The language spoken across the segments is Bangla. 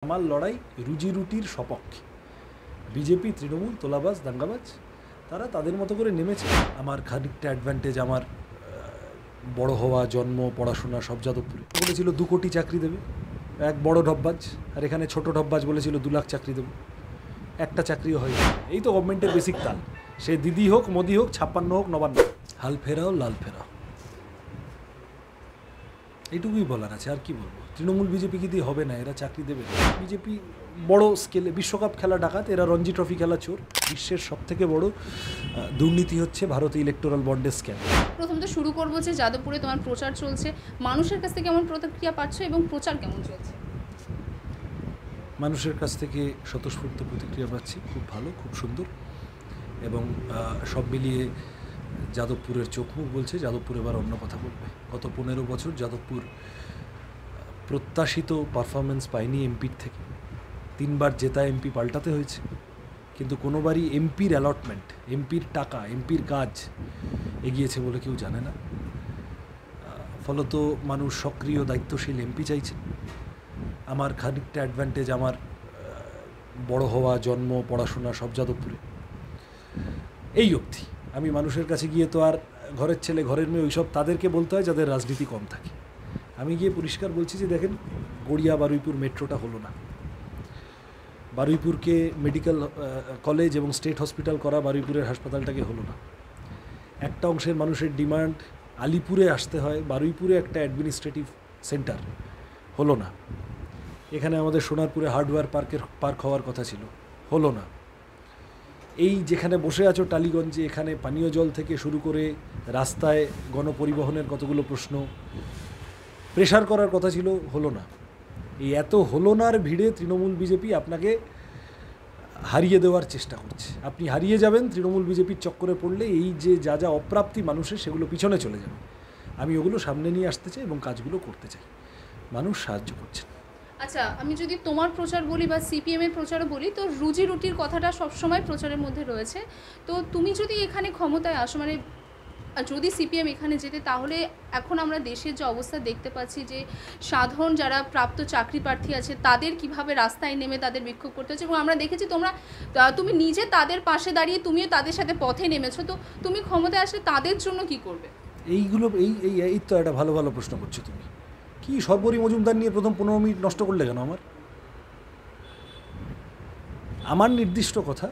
আমার লড়াই রুজি রুটির সপক্ষে। বিজেপি তৃণমূল তোলাবাজ দাঙ্গাবাজ তারা তাদের মতো করে নেমেছে। আমার খানিকটা অ্যাডভান্টেজ, আমার বড় হওয়া, জন্ম, পড়াশোনা সব যাদবপুরে। বলেছিল 2 কোটি চাকরি দেবে, এক বড় ঢব্বাজ। আর এখানে ছোট ঢব্বাজ বলেছিল 2 লাখ চাকরি দেবে, একটা চাকরিও হয়নি। এই তো গভর্নমেন্টের বেসিক তাল। সে দিদি হোক, মোদি হোক, 56 হোক, 59, হাল ফেরাও লাল ফেরাও, এইটুকুই বলার আছে। আর কি বলবো? তৃণমূল বিজেপিকে দিয়ে হবে না, এরা চাকরি দেবে না। বিজেপি বড় স্কেলে বিশ্বকাপ খেলা ডাকাত, এরা রঞ্জি ট্রফি খেলা চোর। বিশ্বের সবথেকে বড় দুর্নীতি হচ্ছে ভারতে ইলেকটোরাল বন্ডের স্ক্যাম। প্রথমত শুরু করবো যে যাদবপুরে তোমার প্রচার চলছে, মানুষের কাছ থেকে কেমন প্রতিক্রিয়া পাচ্ছ এবং প্রচার কেমন চলছে? মানুষের কাছ থেকে স্বতঃস্ফূর্ত প্রতিক্রিয়া পাচ্ছি, খুব ভালো, খুব সুন্দর। এবং সব মিলিয়ে যাদবপুরের চোখমুখ বলছে যাদবপুর এবার অন্য কথা বলবে। গত 15 বছর যাদবপুর প্রত্যাশিত পারফরমেন্স পায়নি এমপির থেকে। 3বার জেতা এমপি পাল্টাতে হয়েছে, কিন্তু কোনোবারই এমপির অ্যালটমেন্ট, এমপির টাকা, এমপির কাজ এগিয়েছে বলে কেউ জানে না। ফলত মানুষ সক্রিয় দায়িত্বশীল এমপি চাইছে। আমার খানিকটা অ্যাডভান্টেজ, আমার বড় হওয়া, জন্ম, পড়াশোনা সব যাদবপুরে। এই অবধি আমি মানুষের কাছে গিয়ে তো আর ঘরের ছেলে ঘরের মেয়ে ওইসব তাদেরকে বলতে হয় যাদের রাজনীতি কম থাকে। আমি গিয়ে পরিষ্কার বলছি যে দেখেন, গড়িয়া বারুইপুর মেট্রোটা হলো না। বারুইপুরকে মেডিকেল কলেজ এবং স্টেট হসপিটাল করা বারুইপুরের হাসপাতালটাকে হলো না। একটা অংশের মানুষের ডিমান্ড আলিপুরে আসতে হয়, বারুইপুরে একটা অ্যাডমিনিস্ট্রেটিভ সেন্টার হলো না। এখানে আমাদের সোনারপুরে হার্ডওয়্যার পার্ক হওয়ার কথা ছিল, হলো না। এই যেখানে বসে আছো টালিগঞ্জে, এখানে পানীয় জল থেকে শুরু করে রাস্তায় গণপরিবহনের কতগুলো প্রশ্ন প্রেশার করার কথা ছিল, হলো না। এই এত হলো নার ভিড়ে তৃণমূল বিজেপি আপনাকে হারিয়ে দেওয়ার চেষ্টা করছে। আপনি হারিয়ে যাবেন তৃণমূল বিজেপির চক্করে পড়লে। এই যে যা যা অপ্রাপ্তি মানুষের, সেগুলো পিছনে চলে যাবে। আমি ওগুলো সামনে নিয়ে আসতে চাই এবং কাজগুলো করতে চাই। মানুষ সাহায্য করছে। আচ্ছা, আমি যদি তোমার প্রচার বলি বা সিপিএমের প্রচারও বলি, তো রুজি রুটির কথাটা সবসময় প্রচারের মধ্যে রয়েছে। তো তুমি যদি এখানে ক্ষমতায় আসো, মানে যদি সিপিএম এখানে যেতে, তাহলে এখন আমরা দেশের যে অবস্থা দেখতে পাচ্ছি, যে সাধারণ যারা প্রাপ্ত চাকরি প্রার্থী আছে তাদের কিভাবে রাস্তায় নেমে তাদের বিক্ষোভ করতে হচ্ছে, এবং আমরা দেখেছি তুমি নিজে তাদের পাশে দাঁড়িয়ে তুমিও তাদের সাথে পথে নেমেছো। তো তুমি ক্ষমতায় আসলে তাদের জন্য কি করবে? এইগুলো এই এই এই তো একটা ভালো ভালো প্রশ্ন করছো তুমি। কি সর্বরী মজুমদার নিয়ে প্রথম 15 মিনিট নষ্ট করলে কেন? আমার নির্দিষ্ট কথা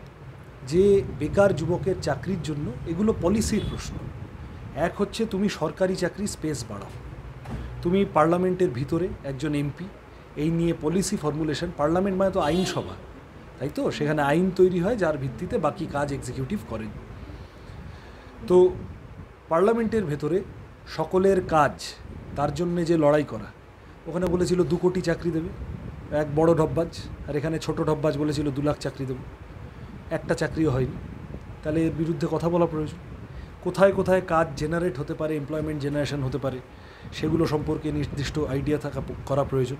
যে বেকার যুবকের চাকরির জন্য এগুলো পলিসির প্রশ্ন। এক হচ্ছে তুমি সরকারি চাকরি স্পেস বাড়াও, তুমি পার্লামেন্টের ভিতরে একজন এমপি, এই নিয়ে পলিসি ফর্মুলেশন। পার্লামেন্ট মানে তো আইনসভা, তাই তো? সেখানে আইন তৈরি হয় যার ভিত্তিতে বাকি কাজ এক্সিকিউটিভ করেন। তো পার্লামেন্টের ভেতরে সকলের কাজ, তার জন্যে যে লড়াই করা, ওখানে বলেছিল 2 কোটি চাকরি দেবে, এক বড় ঢব্বাজ। আর এখানে ছোট ঢব্বাজ বলেছিল 2 লাখ চাকরি দেবে, একটা চাকরিও হয়নি। তাহলে এর বিরুদ্ধে কথা বলা প্রয়োজন। কোথায় কোথায় কাজ জেনারেট হতে পারে, এমপ্লয়মেন্ট জেনারেশন হতে পারে, সেগুলো সম্পর্কে নির্দিষ্ট আইডিয়া করা প্রয়োজন।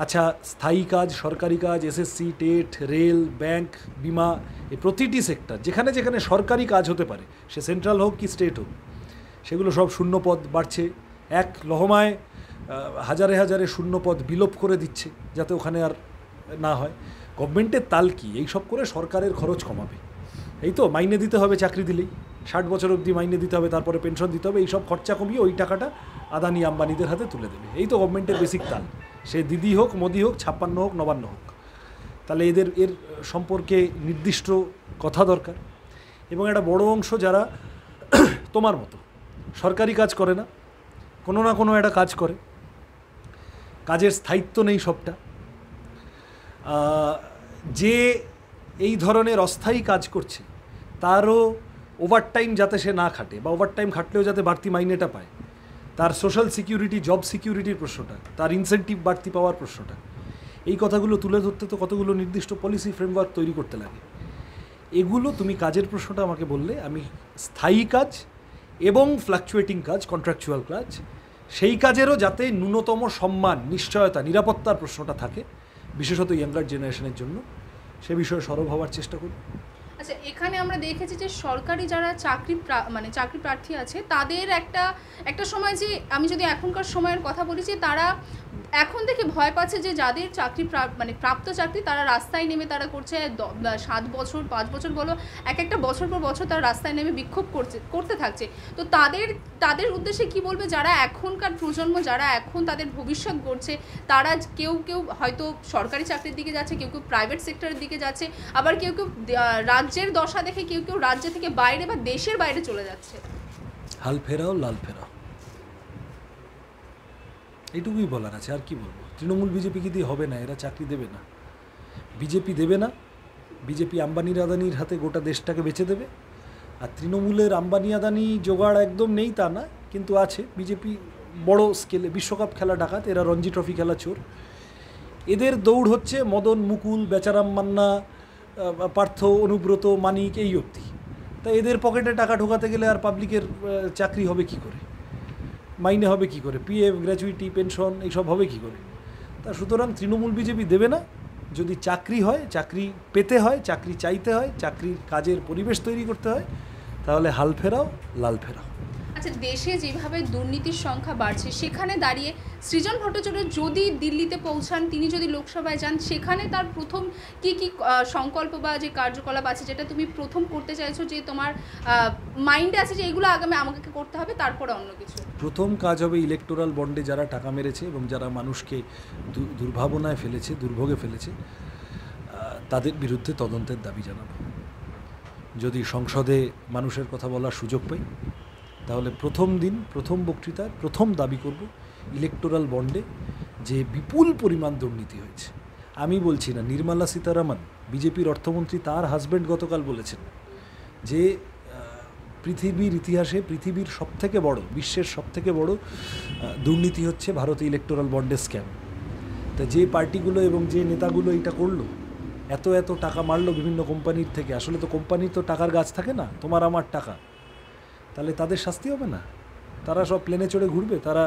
আচ্ছা, স্থায়ী কাজ, সরকারি কাজ, এসএসসি, টেট, রেল, ব্যাংক, বিমা, এই প্রতিটি সেক্টর যেখানে যেখানে সরকারি কাজ হতে পারে, সে সেন্ট্রাল হোক কি স্টেট হোক, সেগুলো সব শূন্যপদ বাড়ছে। এক লহমায় হাজারে হাজারে শূন্যপদ বিলোপ করে দিচ্ছে, যাতে ওখানে আর না হয়। গভর্নমেন্টের তাল কি? এইসব করে সরকারের খরচ কমাবে। এই তো মাইনে দিতে হবে চাকরি দিলেই, 60 বছর অবধি মাইনে দিতে হবে, তারপরে পেনশন দিতে হবে। এইসব খরচা কমিয়ে ওই টাকাটা আদানি আম্বানিদের হাতে তুলে দেবে। এই তো গভর্নমেন্টের বেসিক তাল। সে দিদি হোক, মোদি হোক, 56 হোক, 59 হোক। তাহলে এর সম্পর্কে নির্দিষ্ট কথা দরকার। এবং একটা বড় অংশ যারা তোমার মতো সরকারি কাজ করে না, কোনো না কোনো একটা কাজ করে, কাজের স্থায়িত্ব নেই সবটা, যে এই ধরনের অস্থায়ী কাজ করছে তারও ওভারটাইম যাতে সে না খাটে, বা ওভারটাইম খাটলেও যাতে বাড়তি মাইনেটা পায়, তার সোশ্যাল সিকিউরিটি, জব সিকিউরিটির প্রশ্নটা, তার ইনসেন্টিভ বাড়তি পাওয়ার প্রশ্নটা, এই কথাগুলো তুলে ধরতে তো কতগুলো নির্দিষ্ট পলিসি ফ্রেমওয়ার্ক তৈরি করতে লাগে। এগুলো তুমি কাজের প্রশ্নটা আমাকে বললে, আমি স্থায়ী কাজ এবং ফ্লাকচুয়েটিং কাজ, কন্ট্রাকচুয়াল কাজ, সেই কাজেরও যাতে ন্যূনতম সম্মান, নিশ্চয়তা, নিরাপত্তার প্রশ্নটা থাকে, বিশেষত ইয়াঙ্গার জেনারেশনের জন্য, সে বিষয়ে সরব হওয়ার চেষ্টা করি। আচ্ছা, এখানে আমরা দেখেছি যে সরকারি যারা মানে চাকরি প্রার্থী আছে তাদের একটা সময়, যে আমি যদি এখনকার সময়ের কথা বলি, যে তারা এখন থেকে ভয় পাচ্ছে যে যাদের মানে প্রাপ্ত চাকরি, তারা রাস্তায় নেমে তারা করছে 7 বছর 5 বছর বলো, একটা বছর পর বছর তারা রাস্তায় নেমে বিক্ষোভ করতে থাকছে। তো তাদের উদ্দেশ্যে কি বলবে, যারা এখনকার প্রজন্ম, যারা এখন তাদের ভবিষ্যৎ গড়ছে, তারা কেউ হয়তো সরকারি চাকরির দিকে যাচ্ছে, কেউ প্রাইভেট সেক্টরের দিকে যাচ্ছে, আবার কেউ রাজ্যের দশা দেখে কেউ রাজ্য থেকে বাইরে বা দেশের বাইরে চলে যাচ্ছে। হাল ফেরাও লাল ফেরাও, এইটুকুই বলার আছে, আর কি বলবো। তৃণমূল বিজেপিকে দিয়ে হবে না, এরা চাকরি দেবে না, বিজেপি দেবে না। বিজেপি আম্বানির আদানির হাতে গোটা দেশটাকে বেচে দেবে। আর তৃণমূলের আম্বানি আদানি জোগাড় একদম নেই তা না, কিন্তু আছে। বিজেপি বড় স্কেলে বিশ্বকাপ খেলা ডাকাত, এরা রঞ্জি ট্রফি খেলা চোর। এদের দৌড় হচ্ছে মদন, মুকুল, বেচারাম মান্না, পার্থ, অনুব্রত, মানিক, এই অবধি। তাই এদের পকেটে টাকা ঢোকাতে গেলে আর পাবলিকের চাকরি হবে কি করে, মাইনে হবে কি করে, পিএফ, গ্র্যাচুইটি, পেনশন এইসব হবে কি করে। তা সুতরাং তৃণমূল বিজেপি দেবে না। যদি চাকরি হয়, চাকরি পেতে হয়, চাকরি চাইতে হয়, চাকরির কাজের পরিবেশ তৈরি করতে হয়, তাহলে হাল ফেরাও লাল ফেরাও। আচ্ছা, দেশে যেভাবে দুর্নীতির সংখ্যা বাড়ছে, সেখানে দাঁড়িয়ে সৃজন ভট্টাচার্য যদি দিল্লিতে পৌঁছান, তিনি যদি লোকসভায় যান, সেখানে তার প্রথম কি সংকল্প বা যে কার্যকলাপ আছে, যেটা তুমি প্রথম করতে চাইছো, যে তোমার মাইন্ডে আছে যে এগুলো আগামী আমাকে করতে হবে, তারপরে অন্য কিছু? প্রথম কাজ হবে ইলেকটোরাল বন্ডে যারা টাকা মেরেছে এবং যারা মানুষকে দুর্ভাবনায় ফেলেছে, দুর্ভোগে ফেলেছে, তাদের বিরুদ্ধে তদন্তের দাবি জানাবো। যদি সংসদে মানুষের কথা বলার সুযোগ পাই, তাহলে প্রথম দিন, প্রথম বক্তৃতার প্রথম দাবি করব ইলেকটোরাল বন্ডে যে বিপুল পরিমাণ দুর্নীতি হয়েছে। আমি বলছি না, নির্মলা সীতারামন, বিজেপির অর্থমন্ত্রী, তার হাজব্যান্ড গতকাল বলেছেন যে পৃথিবীর ইতিহাসে পৃথিবীর সবথেকে বড়, বিশ্বের সবথেকে বড় দুর্নীতি হচ্ছে ভারতে ইলেকটোরাল বন্ডে স্ক্যাম। তা যে পার্টিগুলো এবং যে নেতাগুলো এটা করলো, এত এত টাকা মারলো বিভিন্ন কোম্পানির থেকে, আসলে তো কোম্পানির তো টাকার গাছ থাকে না, তোমার আমার টাকা, তাহলে তাদের শাস্তি হবে না? তারা সব প্লেনে চড়ে ঘুরবে, তারা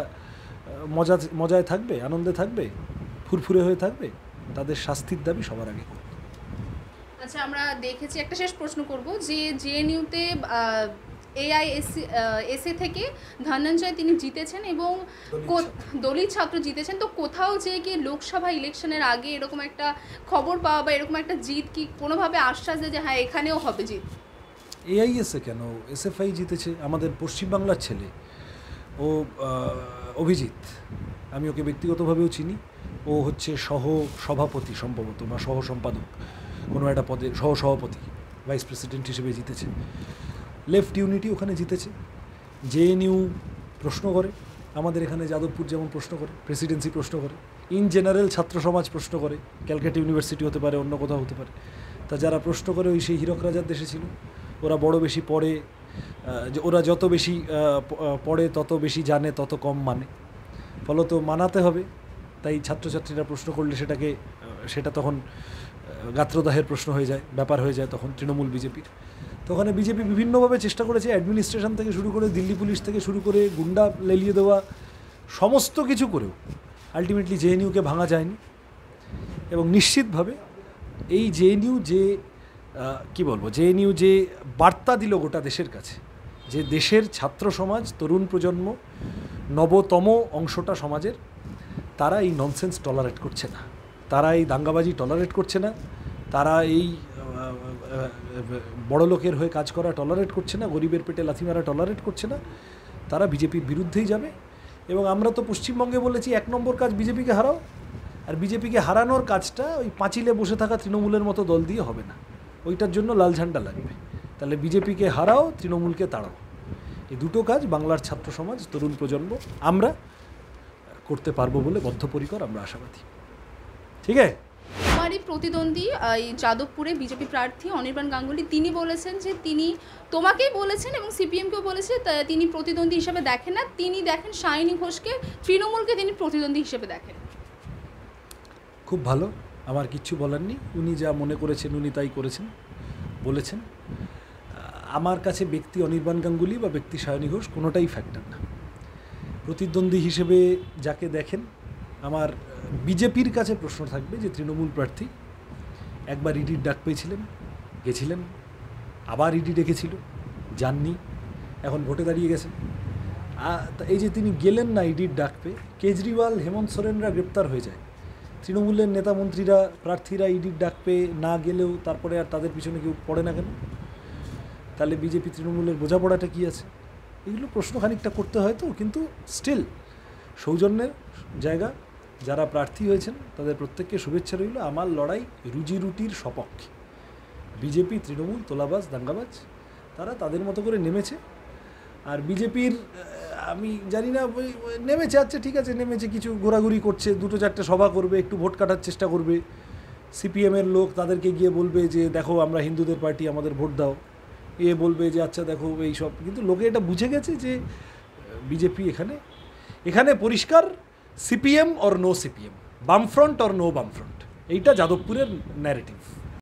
মজায় থাকবে, আনন্দে থাকবে, ফুরফুরে হয়ে থাকবে, তাদের শাস্তির দাবি সবার আগে করবে। আচ্ছা, আমরা দেখেছি, একটা শেষ প্রশ্ন করব, যে জেএনইউতে এআইএসএ থেকে ধনঞ্জয় তিনি জিতেছেন এবং দলিত ছাত্র জিতেছেন। তো কোথাও যে কি লোকসভা ইলেকশনের আগে এরকম একটা খবর পাওয়া বা এরকম একটা জিত কি কোনোভাবে আশ্বাস দেয় যে হ্যাঁ এখানেও হবে জিত? এআইএসএ কেন, এসএফআই জিতেছে, আমাদের পশ্চিমবাংলার ছেলে, ও অভিজিৎ, আমি ওকে ব্যক্তিগতভাবেও চিনি। ও হচ্ছে সভাপতি সম্ভবত বা সহ সম্পাদক কোনো একটা পদে, সভাপতি, ভাইস প্রেসিডেন্ট হিসেবে জিতেছে। লেফট ইউনিটি ওখানে জিতেছে। জেএনইউ প্রশ্ন করে, আমাদের এখানে যাদবপুর যেমন প্রশ্ন করে, প্রেসিডেন্সি প্রশ্ন করে, ইন জেনারেল ছাত্র সমাজ প্রশ্ন করে, ক্যালকাটা ইউনিভার্সিটি হতে পারে, অন্য কোথাও হতে পারে। তা যারা প্রশ্ন করে ওই সেই হীরক রাজার দেশে ছিল। ওরা বড় বেশি পড়ে, ওরা যত বেশি পড়ে তত বেশি জানে, তত কম মানে, ফলত মানাতে হবে। তাই ছাত্রছাত্রীরা প্রশ্ন করলে সেটা তখন গাত্রদাহের প্রশ্ন হয়ে যায়, ব্যাপার হয়ে যায় তখন তৃণমূল বিজেপির। তো ওখানে বিজেপি বিভিন্নভাবে চেষ্টা করেছে, অ্যাডমিনিস্ট্রেশন থেকে শুরু করে, দিল্লি পুলিশ থেকে শুরু করে, গুন্ডা লেলিয়ে দেওয়া, সমস্ত কিছু করেও আলটিমেটলি জেএনইউকে ভাঙা যায়নি। এবং নিশ্চিতভাবে এই জেএনইউ যে জেএনইউ যে বার্তা দিল গোটা দেশের কাছে, যে দেশের ছাত্র সমাজ, তরুণ প্রজন্ম, নবতম অংশটা সমাজের, তারা এই ননসেন্স টলারেট করছে না, তারা এই দাঙ্গাবাজি টলারেট করছে না, তারা এই বড় লোকের হয়ে কাজ করা টলারেট করছে না, গরিবের পেটে লাথি মারা টলারেট করছে না, তারা বিজেপির বিরুদ্ধেই যাবে। এবং আমরা তো পশ্চিমবঙ্গে বলেছি 1 নম্বর কাজ বিজেপিকে হারাও, আর বিজেপিকে হারানোর কাজটা ওই পাঁচিলে বসে থাকা তৃণমূলের মতো দল দিয়ে হবে না, ওইটার জন্য লাল ঝান্ডা লাগবে। তাহলে বিজেপিকে হারাও, তৃণমূলকে তাড়াও, এই দুটো কাজ বাংলার ছাত্র সমাজ, তরুণ প্রজন্ম আমরা করতে পারবো বলে বদ্ধপরিকর, আমরা আশাবাদী। ঠিক আছে। তোমারই প্রতিদ্বন্দ্বী এই যাদবপুরে বিজেপি প্রার্থী অনির্বাণ গাঙ্গুলি, তিনি বলেছেন যে তিনি তোমাকেই বলেছেন এবং সিপিএমকেও বলেছে তিনি প্রতিদ্বন্দ্বী হিসেবে দেখেন না, তিনি দেখেন শাইনি ঘোষকে, তৃণমূলকে তিনি প্রতিদ্বন্দ্বী হিসেবে দেখেন। খুব ভালো, আমার কিচ্ছু বলার নেই। উনি যা মনে করেছেন উনি তাই করেছেন, বলেছেন। আমার কাছে ব্যক্তি অনির্বাণ গাঙ্গুলি বা ব্যক্তি সায়নী ঘোষ কোনোটাই ফ্যাক্টর না। প্রতিদ্বন্দ্বী হিসেবে যাকে দেখেন, আমার বিজেপির কাছে প্রশ্ন থাকবে যে তৃণমূল প্রার্থী একবার ইডির ডাক পেয়েছিলেন, গেছিলেন, আবার ইডি ডেকেছিল, যাননি, এখন ভোটে দাঁড়িয়ে গেছেন। তা এই যে তিনি গেলেন না ইডির ডাক পেয়ে, কেজরিওয়াল, হেমন্ত সোরেনরা গ্রেপ্তার হয়ে যায়, তৃণমূলের নেতা মন্ত্রীরা, প্রার্থীরা ইডির ডাক পেয়ে না গেলেও তারপরে আর তাদের পিছনে কেউ পড়ে না কেন? তাহলে বিজেপি তৃণমূলের বোঝাপড়াটা কী আছে? এগুলো প্রশ্ন খানিকটা করতে হয় তো, কিন্তু স্টিল সৌজন্যের জায়গা। যারা প্রার্থী হয়েছেন তাদের প্রত্যেককে শুভেচ্ছা রইল। আমার লড়াই রুজি রুটির সপক্ষে। বিজেপি, তৃণমূল, তোলাবাজ, দাঙ্গাবাজ, তারা তাদের মতো করে নেমেছে। আর বিজেপির আমি জানি না, নেমেছে, আচ্ছা ঠিক আছে, নেমেছে, কিছু ঘোরাঘুরি করছে, 2-4টে সভা করবে, একটু ভোট কাটার চেষ্টা করবে। সিপিএমের লোক তাদেরকে গিয়ে বলবে যে দেখো আমরা হিন্দুদের পার্টি, আমাদের ভোট দাও। এ বলবে যে আচ্ছা দেখো এই সব। কিন্তু লোকে এটা বুঝে গেছে যে বিজেপি এখানে পরিষ্কার সিপিএম অর নো সিপিএম, বামফ্রন্ট অর নো বামফ্রন্ট, এইটা যাদবপুরের ন্যারেটিভ।